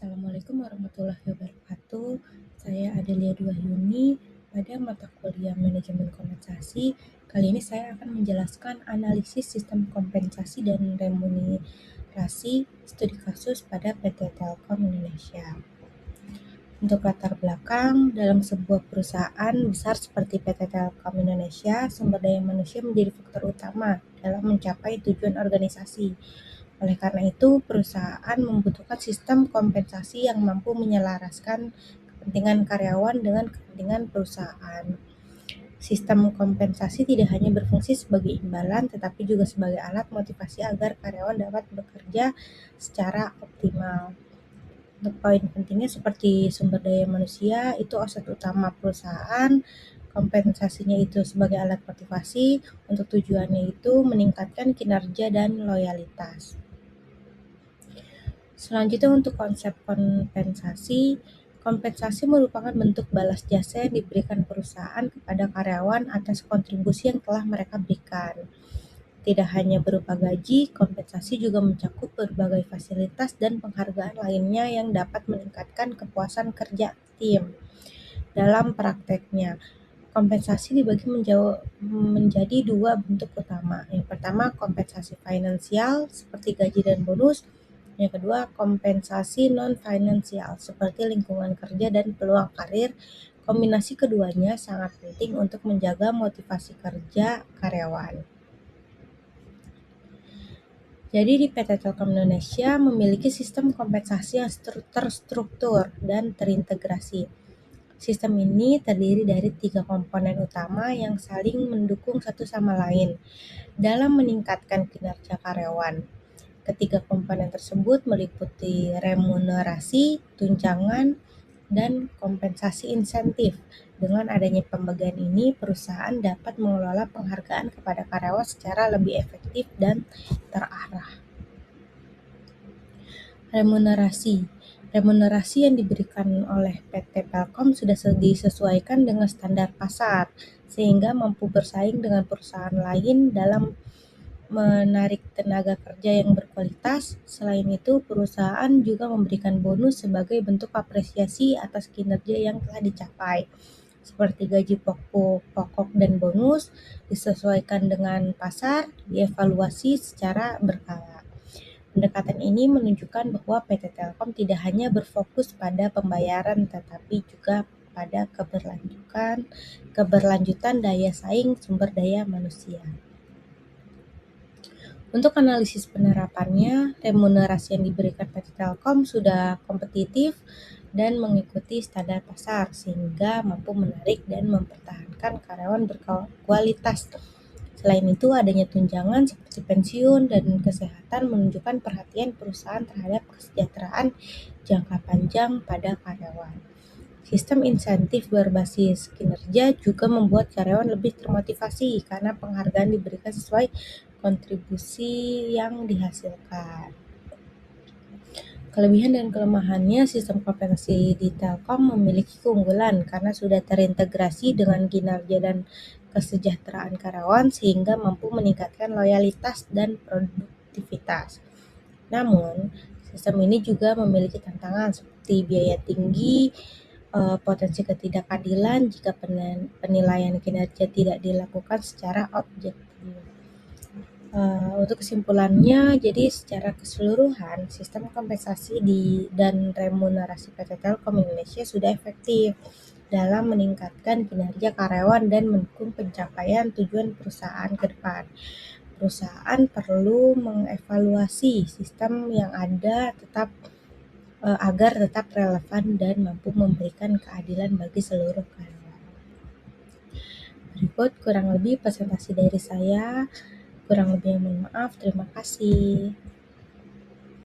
Assalamualaikum warahmatullahi wabarakatuh. Saya Adelia Duahyuni pada mata kuliah Manajemen Kompensasi. Kali ini saya akan menjelaskan analisis sistem kompensasi dan remunerasi studi kasus pada PT Telkom Indonesia. Untuk latar belakang, dalam sebuah perusahaan besar seperti PT Telkom Indonesia, sumber daya manusia menjadi faktor utama dalam mencapai tujuan organisasi. Oleh karena itu, perusahaan membutuhkan sistem kompensasi yang mampu menyelaraskan kepentingan karyawan dengan kepentingan perusahaan. Sistem kompensasi tidak hanya berfungsi sebagai imbalan, tetapi juga sebagai alat motivasi agar karyawan dapat bekerja secara optimal. Untuk poin pentingnya seperti sumber daya manusia, itu aset utama perusahaan, kompensasinya itu sebagai alat motivasi, untuk tujuannya itu meningkatkan kinerja dan loyalitas. Selanjutnya untuk konsep kompensasi merupakan bentuk balas jasa yang diberikan perusahaan kepada karyawan atas kontribusi yang telah mereka berikan. Tidak hanya berupa gaji, kompensasi juga mencakup berbagai fasilitas dan penghargaan lainnya yang dapat meningkatkan kepuasan kerja tim. Dalam prakteknya, kompensasi dibagi menjadi dua bentuk utama. Yang pertama, kompensasi finansial seperti gaji dan bonus. Yang kedua, kompensasi non-finansial seperti lingkungan kerja dan peluang karir. Kombinasi keduanya sangat penting untuk menjaga motivasi kerja karyawan. Jadi di PT Telkom Indonesia memiliki sistem kompensasi yang terstruktur dan terintegrasi. Sistem ini terdiri dari 3 komponen utama yang saling mendukung satu sama lain dalam meningkatkan kinerja karyawan. Ketiga komponen tersebut meliputi remunerasi, tunjangan, dan kompensasi insentif. Dengan adanya pembagian ini, perusahaan dapat mengelola penghargaan kepada karyawan secara lebih efektif dan terarah. Remunerasi yang diberikan oleh PT Telkom sudah disesuaikan dengan standar pasar, sehingga mampu bersaing dengan perusahaan lain dalam menarik tenaga kerja yang berkualitas. Selain itu, perusahaan juga memberikan bonus sebagai bentuk apresiasi atas kinerja yang telah dicapai, seperti gaji pokok dan bonus disesuaikan dengan pasar, dievaluasi secara berkala. Pendekatan ini menunjukkan bahwa PT Telkom tidak hanya berfokus pada pembayaran, tetapi juga pada keberlanjutan daya saing sumber daya manusia. Untuk analisis penerapannya, remunerasi yang diberikan PT Telkom sudah kompetitif dan mengikuti standar pasar, sehingga mampu menarik dan mempertahankan karyawan berkualitas. Selain itu, adanya tunjangan seperti pensiun dan kesehatan menunjukkan perhatian perusahaan terhadap kesejahteraan jangka panjang pada karyawan. Sistem insentif berbasis kinerja juga membuat karyawan lebih termotivasi karena penghargaan diberikan sesuai kontribusi yang dihasilkan. Kelebihan dan kelemahannya, sistem kompensasi di Telkom memiliki keunggulan karena sudah terintegrasi dengan kinerja dan kesejahteraan karyawan sehingga mampu meningkatkan loyalitas dan produktivitas. Namun, sistem ini juga memiliki tantangan seperti biaya tinggi, potensi ketidakadilan jika penilaian kinerja tidak dilakukan secara objektif. Untuk kesimpulannya, jadi secara keseluruhan sistem kompensasi dan remunerasi PT Telkom Indonesia sudah efektif dalam meningkatkan kinerja karyawan dan mendukung pencapaian tujuan perusahaan ke depan. Perusahaan perlu mengevaluasi sistem yang ada agar tetap relevan dan mampu memberikan keadilan bagi seluruh karyawan. Berikut kurang lebih presentasi dari saya. Kurang lebih mohon maaf. Terima kasih.